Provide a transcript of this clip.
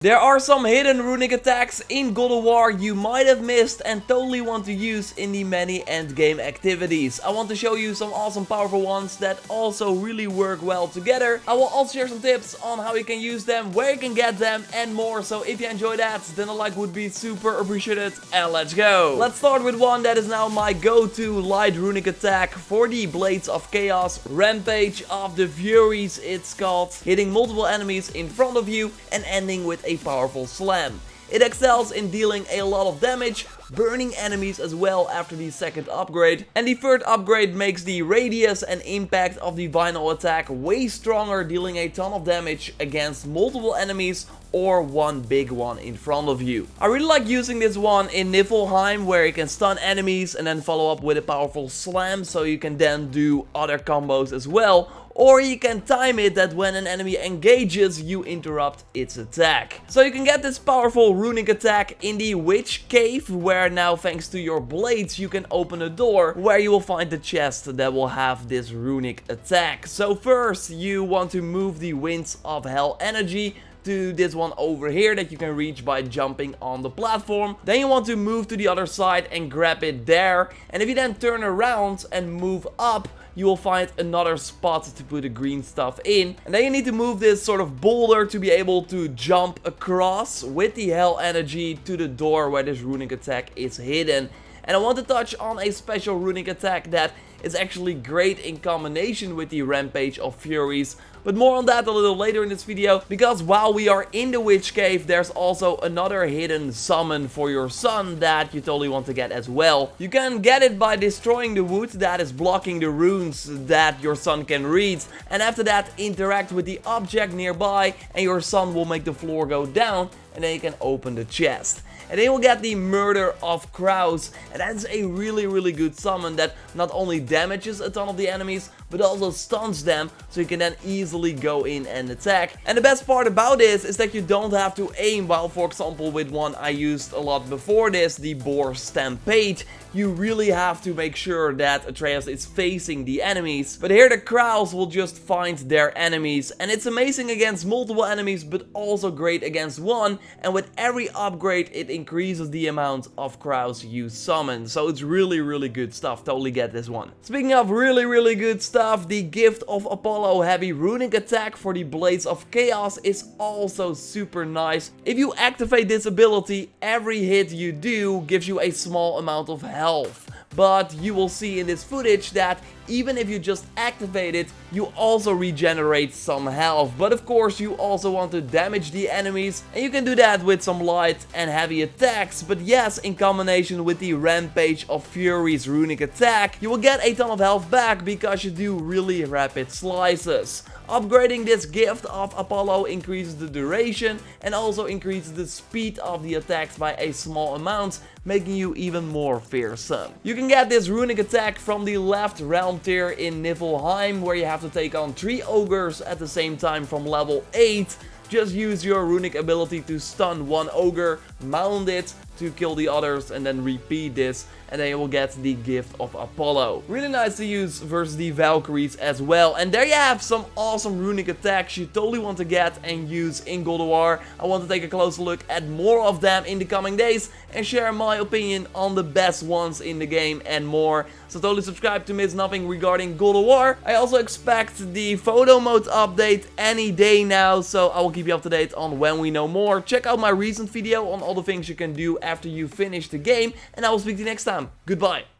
There are some hidden runic attacks in God of War you might have missed and totally want to use in the many endgame activities. I want to show you some awesome powerful ones that also really work well together. I will also share some tips on how you can use them, where you can get them and more. So if you enjoy that, then a like would be super appreciated and let's go. Let's start with one that is now my go-to light runic attack for the Blades of Chaos, Rampage of the Furies it's called, hitting multiple enemies in front of you and ending with a powerful slam. It excels in dealing a lot of damage, burning enemies as well after the second upgrade, and the third upgrade makes the radius and impact of the vinyl attack way stronger, dealing a ton of damage against multiple enemies or one big one in front of you. I really like using this one in Niflheim, where you can stun enemies and then follow up with a powerful slam, so you can then do other combos as well. Or you can time it that when an enemy engages, you interrupt its attack. So you can get this powerful runic attack in the Witch Cave, where now thanks to your blades you can open a door where you will find the chest that will have this runic attack. So first you want to move the Winds of Hell energy to this one over here that you can reach by jumping on the platform. Then you want to move to the other side and grab it there. And if you then turn around and move up, you will find another spot to put the green stuff in. And then you need to move this sort of boulder to be able to jump across with the hell energy to the door where this runic attack is hidden. And I want to touch on a special runic attack that is actually great in combination with the Rampage of Furies. But more on that a little later in this video, because while we are in the Witch Cave, there's also another hidden summon for your son that you totally want to get as well. You can get it by destroying the wood that is blocking the runes that your son can read, and after that interact with the object nearby and your son will make the floor go down, and then you can open the chest. And then you will get the Murder of Crows, and that's a really good summon that not only damages a ton of the enemies, but also stuns them, so you can then easily go in and attack. And the best part about this is that you don't have to aim, while for example with one I used a lot before this, the Boar Stampede, you really have to make sure that Atreus is facing the enemies. But here the Crows will just find their enemies, and it's amazing against multiple enemies, but also great against one, and with every upgrade it increases the amount of Crows you summon. So it's really good stuff, totally get this one. Speaking of really good stuff, the Gift of Apollo heavy runic attack for the Blades of Chaos is also super nice. If you activate this ability, every hit you do gives you a small amount of health. But you will see in this footage that even if you just activate it, you also regenerate some health. But of course you also want to damage the enemies, and you can do that with some light and heavy attacks. But yes, in combination with the Rampage of Furies runic attack, you will get a ton of health back because you do really rapid slices. Upgrading this Gift of Apollo increases the duration and also increases the speed of the attacks by a small amount, making you even more fearsome. You can get this runic attack from the left realm tier in Niflheim, where you have to take on 3 ogres at the same time from level 8. Just use your runic ability to stun one ogre, mount it to kill the others, and then repeat this, and then you will get the Gift of Apollo. Really nice to use versus the Valkyries as well. And there you have some awesome runic attacks you totally want to get and use in God of War. I want to take a closer look at more of them in the coming days and share my opinion on the best ones in the game and more. So totally subscribe to miss nothing regarding God of War. I also expect the photo mode update any day now, so I will keep you up to date on when we know more. Check out my recent video on all the things you can do after you finish the game, and I will speak to you next time. Goodbye.